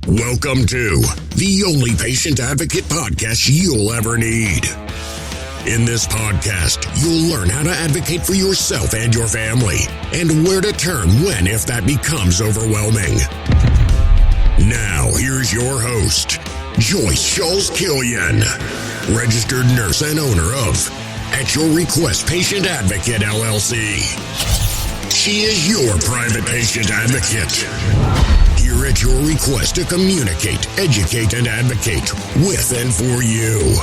Welcome to the only patient advocate podcast you'll ever need. In this podcast, you'll learn how to advocate for yourself and your family, and where to turn when if that becomes overwhelming. Now, here's your host, Joyce Schulz-Killian, registered nurse and owner of At Your Request Patient Advocate, LLC. She is your private patient advocate. Here at your request to communicate, educate, and advocate with and for you.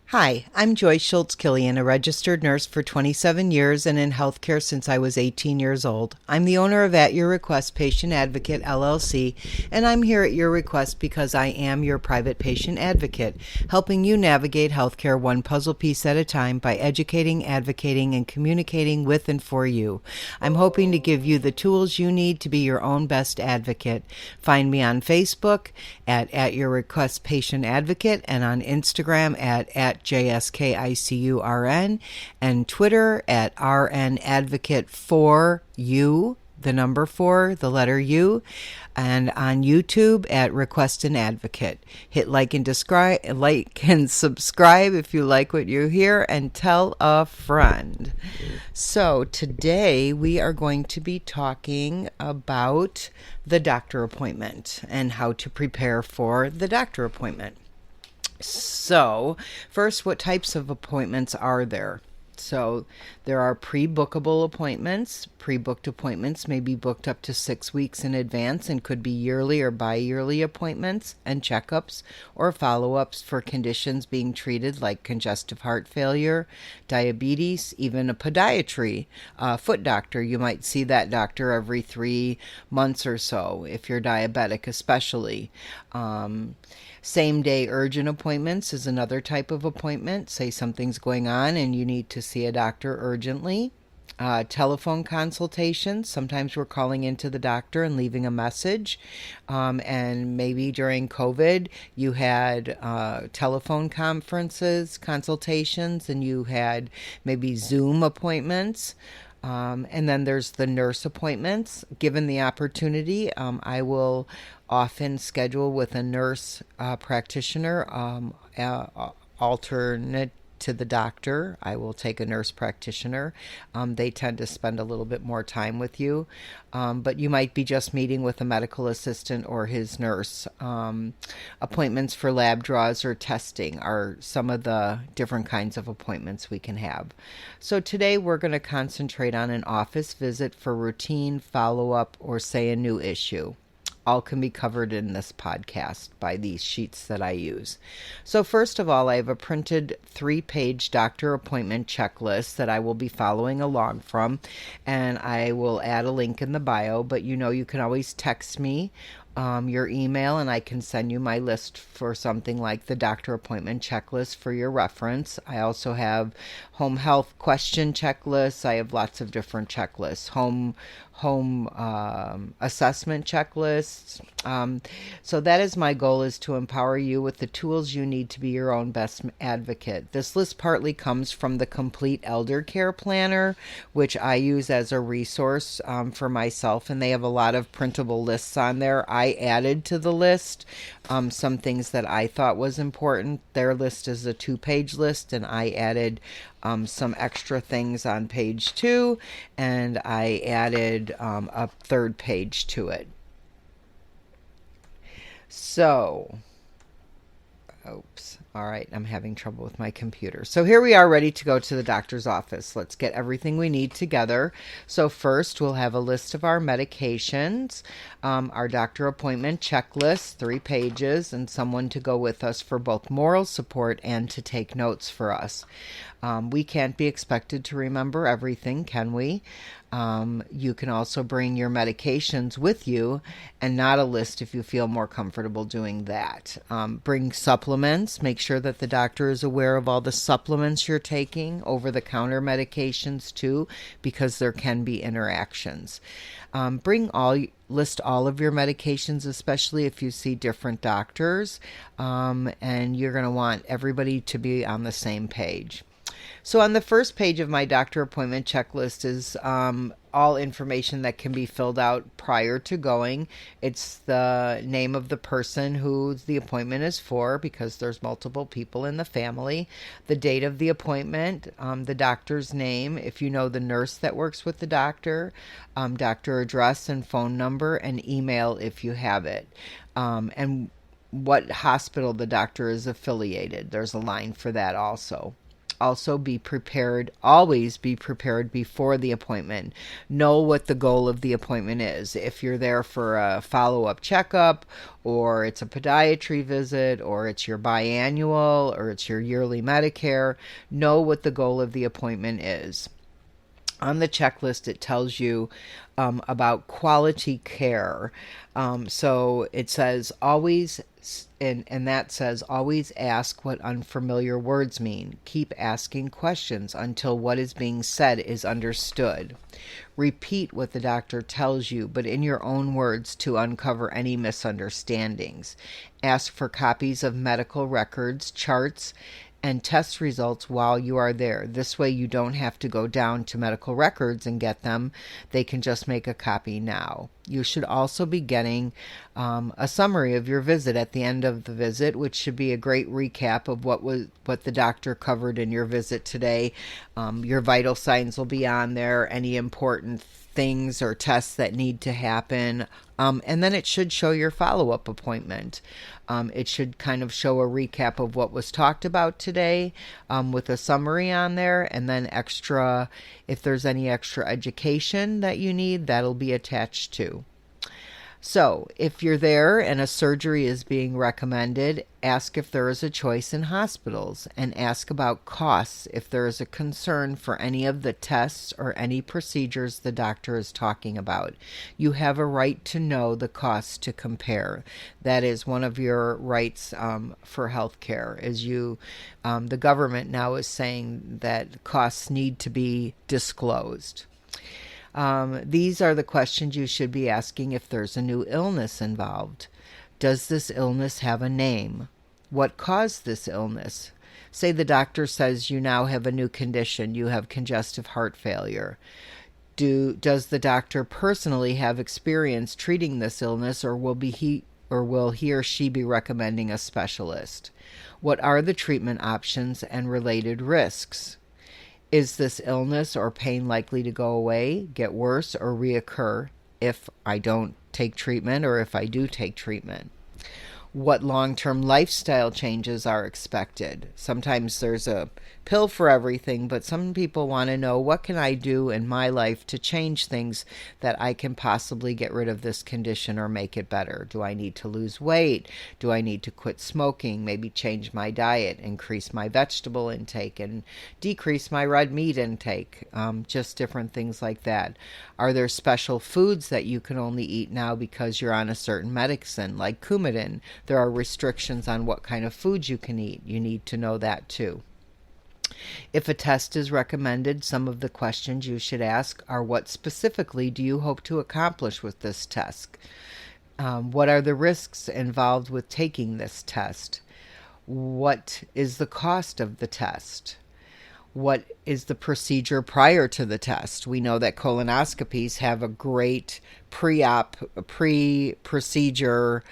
Hi, I'm Joyce Schulz-Killian, a registered nurse for 27 years and in healthcare since I was 18 years old. I'm the owner of At Your Request Patient Advocate, LLC, and I'm here at your request because I am your private patient advocate, helping you navigate healthcare one puzzle piece at a time by educating, advocating, and communicating with and for you. I'm hoping to give you the tools you need to be your own best advocate. Find me on Facebook at Your Request Patient Advocate and on Instagram at JSKICURN, and Twitter at RN Advocate for you, the number 4, the letter U, and on YouTube at Request an Advocate. Hit like and subscribe if you like what you hear, and tell a friend. So today we are going to be talking about the doctor appointment and how to prepare for the doctor appointment. So, first, what types of appointments are there? So, there are pre-bookable appointments. Pre-booked appointments may be booked up to 6 weeks in advance and could be yearly or bi-yearly appointments and checkups or follow-ups for conditions being treated like congestive heart failure, diabetes, even a podiatry, foot doctor. You might see that doctor every 3 months or so if you're diabetic especially. Same-day urgent appointments is another type of appointment. Say something's going on and you need to see a doctor urgently. Telephone consultations. Sometimes we're calling into the doctor and leaving a message. And maybe during COVID, you had telephone consultations, and you had maybe Zoom appointments. And then there's the nurse appointments. Given the opportunity, I will often schedule with a nurse practitioner, alternate to the doctor. I will take a nurse practitioner. They tend to spend a little bit more time with you, but you might be just meeting with a medical assistant or his nurse. Appointments for lab draws or testing are some of the different kinds of appointments we can have. So today we're going to concentrate on an office visit for routine, follow-up, or say a new issue. All can be covered in this podcast by these sheets that I use. So first of all, I have a printed 3-page doctor appointment checklist that I will be following along from, and I will add a link in the bio, but you can always text me your email, and I can send you my list for something like the doctor appointment checklist for your reference. I also have home health question checklists. I have lots of different checklists. Home assessment checklists. So that is my goal, is to empower you with the tools you need to be your own best advocate. This list partly comes from the Complete Elder Care Planner, which I use as a resource for myself, and they have a lot of printable lists on there. I added to the list some things that I thought was important. Their list is a 2-page list, and I added some extra things on page 2, and I added a 3rd page to it. So, all right, I'm having trouble with my computer. So here we are, ready to go to the doctor's office. Let's get everything we need together. So first, we'll have a list of our medications, our doctor appointment checklist, 3 pages, and someone to go with us for both moral support and to take notes for us. We can't be expected to remember everything, can we? You can also bring your medications with you and not a list if you feel more comfortable doing that. Bring supplements. Make sure that the doctor is aware of all the supplements you're taking, over-the-counter medications too, because there can be interactions. List all of your medications, especially if you see different doctors, and you're going to want everybody to be on the same page. So on the first page of my doctor appointment checklist is all information that can be filled out prior to going. It's the name of the person who the appointment is for, because there's multiple people in the family, the date of the appointment, the doctor's name, if you know the nurse that works with the doctor, doctor address and phone number, and email if you have it, and what hospital the doctor is affiliated. There's a line for that also. Also be prepared, always be prepared before the appointment. Know what the goal of the appointment is. If you're there for a follow-up checkup, or it's a podiatry visit, or it's your biannual, or it's your yearly Medicare, know what the goal of the appointment is. On the checklist, it tells you about quality care. So it says always, and that says always ask what unfamiliar words mean. Keep asking questions until what is being said is understood. Repeat what the doctor tells you, but in your own words to uncover any misunderstandings. Ask for copies of medical records, charts, and test results while you are there. This way you don't have to go down to medical records and get them. They can just make a copy now. You should also be getting a summary of your visit at the end of the visit, which should be a great recap of what the doctor covered in your visit today. Your vital signs will be on there, any important things or tests that need to happen. And then it should show your follow-up appointment. It should kind of show a recap of what was talked about today, with a summary on there, and then extra, if there's any extra education that you need, that'll be attached too. So if you're there and a surgery is being recommended, ask if there is a choice in hospitals, and ask about costs if there is a concern for any of the tests or any procedures the doctor is talking about. You have a right to know the costs to compare. That is one of your rights for health care. The government now is saying that costs need to be disclosed. These are the questions you should be asking if there's a new illness involved. Does this illness have a name? What caused this illness? Say the doctor says you now have a new condition. You have congestive heart failure. Does the doctor personally have experience treating this illness, or will he or she be recommending a specialist? What are the treatment options and related risks? Is this illness or pain likely to go away, get worse, or reoccur if I don't take treatment, or if I do take treatment? What long-term lifestyle changes are expected? Sometimes there's a pill for everything, but some people want to know, what can I do in my life to change things that I can possibly get rid of this condition or make it better? Do I need to lose weight? Do I need to quit smoking? Maybe change my diet, increase my vegetable intake, and decrease my red meat intake? Just different things like that. Are there special foods that you can only eat now because you're on a certain medicine, like Coumadin? There are restrictions on what kind of foods you can eat. You need to know that too. If a test is recommended, some of the questions you should ask are, what specifically do you hope to accomplish with this test? What are the risks involved with taking this test? What is the cost of the test? What is the procedure prior to the test? We know that colonoscopies have a great pre-procedure.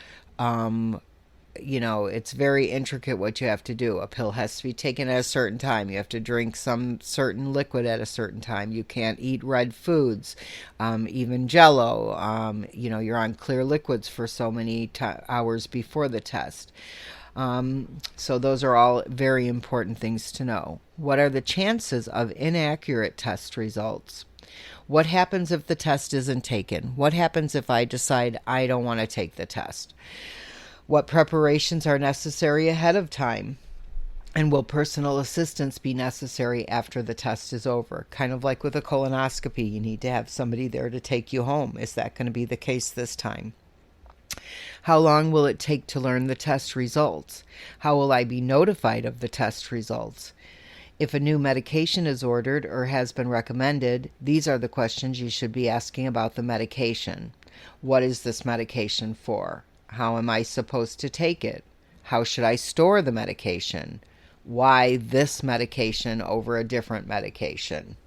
It's very intricate what you have to do. A pill has to be taken at a certain time. You have to drink some certain liquid at a certain time. You can't eat red foods, even Jell-O. You're on clear liquids for so many hours before the test. So those are all very important things to know. What are the chances of inaccurate test results? What happens if the test isn't taken? What happens if I decide I don't want to take the test? What preparations are necessary ahead of time? And will personal assistance be necessary after the test is over? Kind of like with a colonoscopy, you need to have somebody there to take you home. Is that going to be the case this time? How long will it take to learn the test results? How will I be notified of the test results? If a new medication is ordered or has been recommended, these are the questions you should be asking about the medication. What is this medication for? How am I supposed to take it? How should I store the medication? Why this medication over a different medication?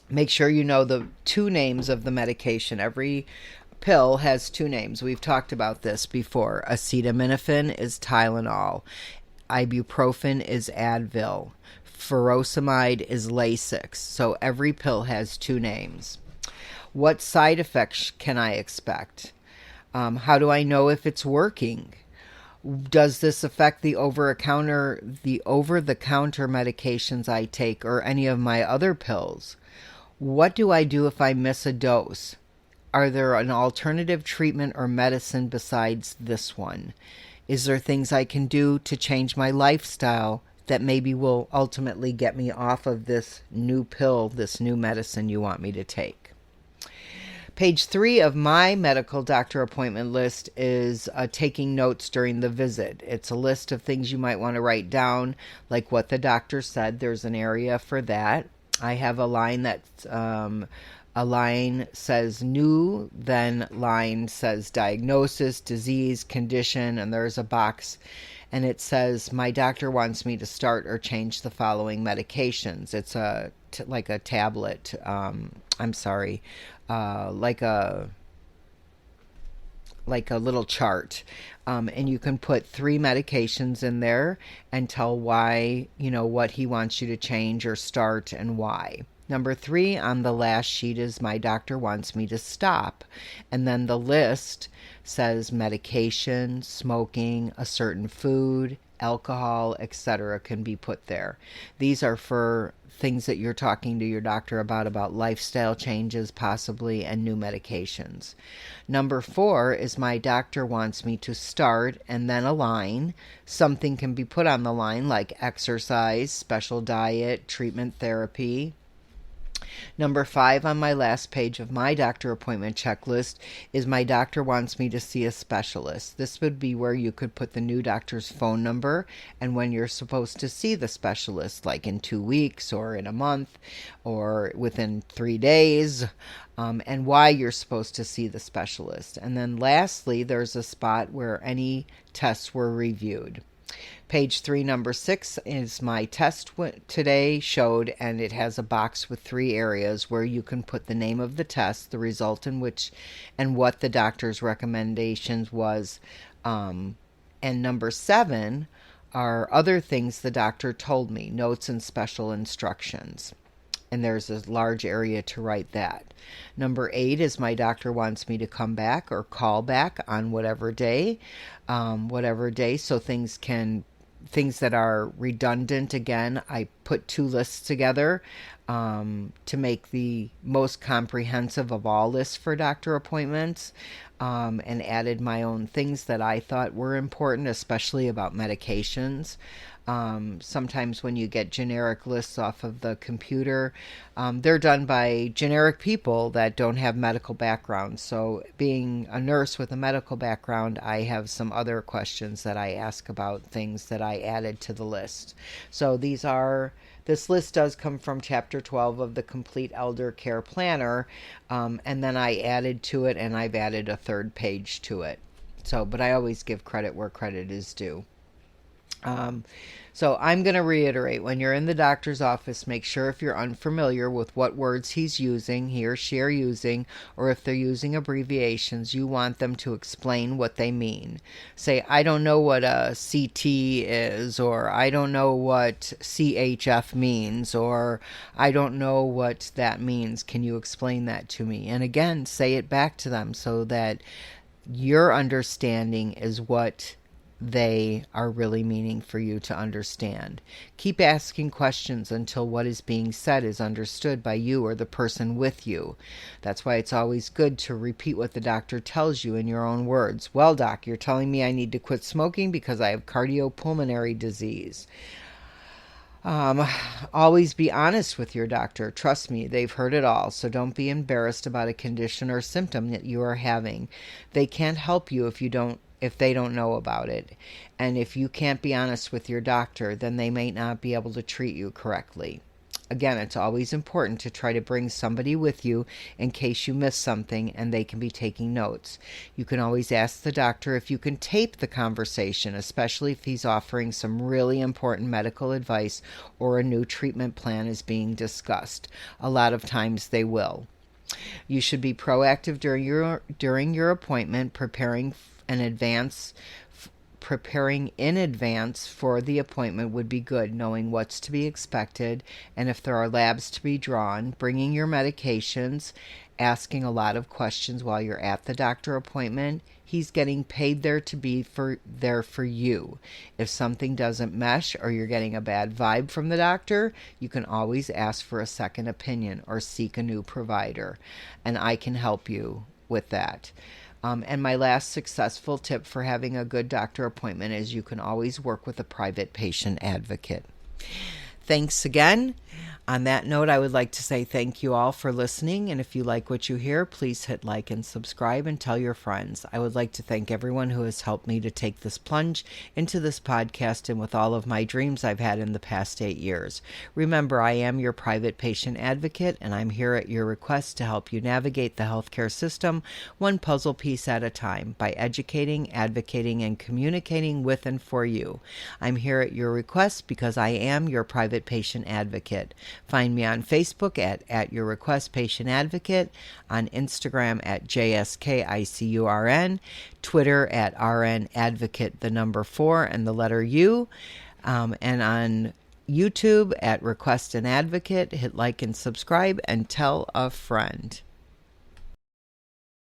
Make sure you know the 2 names of the medication. Every pill has 2 names. We've talked about this before. Acetaminophen is Tylenol. Ibuprofen is Advil. Furosemide is Lasix. So every pill has 2 names. What side effects can I expect? How do I know if it's working? Does this affect the over-the-counter medications I take or any of my other pills? What do I do if I miss a dose? Are there an alternative treatment or medicine besides this one? Is there things I can do to change my lifestyle that maybe will ultimately get me off of this new pill, this new medicine you want me to take? Page 3 of my medical doctor appointment list is taking notes during the visit. It's a list of things you might want to write down, like what the doctor said. There's an area for that. I have a line that's a line says new, then line says diagnosis, disease, condition, and there's a box and it says my doctor wants me to start or change the following medications. It's like a tablet. Like a little chart. And you can put 3 medications in there and tell why, what he wants you to change or start and why. Number 3 on the last sheet is my doctor wants me to stop. And then the list says medication, smoking, a certain food, alcohol, etc. can be put there. These are for things that you're talking to your doctor about lifestyle changes possibly and new medications. Number 4 is my doctor wants me to start and then a line. Something can be put on the line like exercise, special diet, treatment therapy. Number 5 on my last page of my doctor appointment checklist is my doctor wants me to see a specialist. This would be where you could put the new doctor's phone number and when you're supposed to see the specialist, like in 2 weeks or in a month or within 3 days, and why you're supposed to see the specialist. And then lastly, there's a spot where any tests were reviewed. Page 3, number 6 is my test today showed, and it has a box with 3 areas where you can put the name of the test, the result in which, and what the doctor's recommendations was. And number 7 are other things the doctor told me, notes and special instructions. And there's a large area to write that. Number 8 is my doctor wants me to come back or call back on whatever day, so things that are redundant. Again, I put 2 lists together to make the most comprehensive of all lists for doctor appointments, and added my own things that I thought were important, especially about medications. Sometimes when you get generic lists off of the computer, they're done by generic people that don't have medical backgrounds. So being a nurse with a medical background, I have some other questions that I ask about things that I added to the list. So this list does come from Chapter 12 of the Complete Elder Care Planner, and then I added to it, and I've added a 3rd page to it. But I always give credit where credit is due. So I'm going to reiterate, when you're in the doctor's office, make sure if you're unfamiliar with what words he or she are using, or if they're using abbreviations, you want them to explain what they mean. Say, I don't know what a CT is, or I don't know what CHF means, or I don't know what that means. Can you explain that to me? And again, say it back to them so that your understanding is what they are really meaning for you to understand. Keep asking questions until what is being said is understood by you or the person with you. That's why it's always good to repeat what the doctor tells you in your own words. Well, doc, you're telling me I need to quit smoking because I have cardiopulmonary disease. Um, Always be honest with your doctor. Trust me, they've heard it all. So don't be embarrassed about a condition or symptom that you are having. They can't help you if they don't know about it. And if you can't be honest with your doctor, then they may not be able to treat you correctly. Again, it's always important to try to bring somebody with you in case you miss something and they can be taking notes. You can always ask the doctor if you can tape the conversation, especially if he's offering some really important medical advice or a new treatment plan is being discussed. A lot of times they will. You should be proactive during your appointment, preparing in advance for the appointment would be good, knowing what's to be expected and if there are labs to be drawn, bringing your medications, asking a lot of questions while you're at the doctor appointment. He's getting paid there to be there for you. If something doesn't mesh or you're getting a bad vibe from the doctor, you can always ask for a second opinion or seek a new provider, and I can help you with that. And my last successful tip for having a good doctor appointment is you can always work with a private patient advocate. Thanks again. On that note, I would like to say thank you all for listening. And if you like what you hear, please hit like and subscribe and tell your friends. I would like to thank everyone who has helped me to take this plunge into this podcast and with all of my dreams I've had in the past 8 years. Remember, I am your private patient advocate, and I'm here at your request to help you navigate the healthcare system one puzzle piece at a time by educating, advocating, and communicating with and for you. I'm here at your request because I am your private patient advocate. Find me on Facebook at Your Request Patient Advocate, on Instagram at JSKICURN, Twitter at RN Advocate, the number 4 and the letter U, and on YouTube at Request an Advocate. Hit like and subscribe and tell a friend.